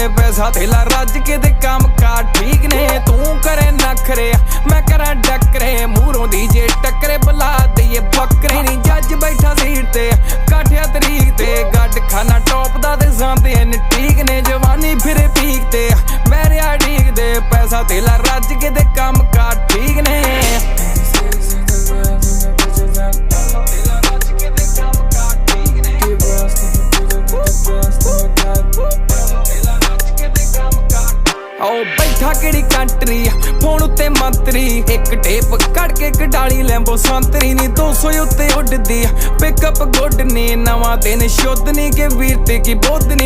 पैसा थेला रज के दे काम कार ठीक ने तू करे नखरे मैं करा डकरे मूरों दी जे टकरे बुला दईए बकरे नी जज बैठा सीट ते काठिया तरीक ते गड खाना टॉप दा ते सांदे न ठीक ने जवानी फिरे पीक ते मेरे ठीक दे पैसा थेला रज के दे काम कार ठीक ने बैठा किहड़ी कंट्री फोन उत्ते मंत्री एक टेप कड़ के कडाली लैंबो संतरी नी 200 उत्ते उड़दी पिकअप गुड नी नवा दिन शुद्ध नी के वीर ते की बुद्ध नी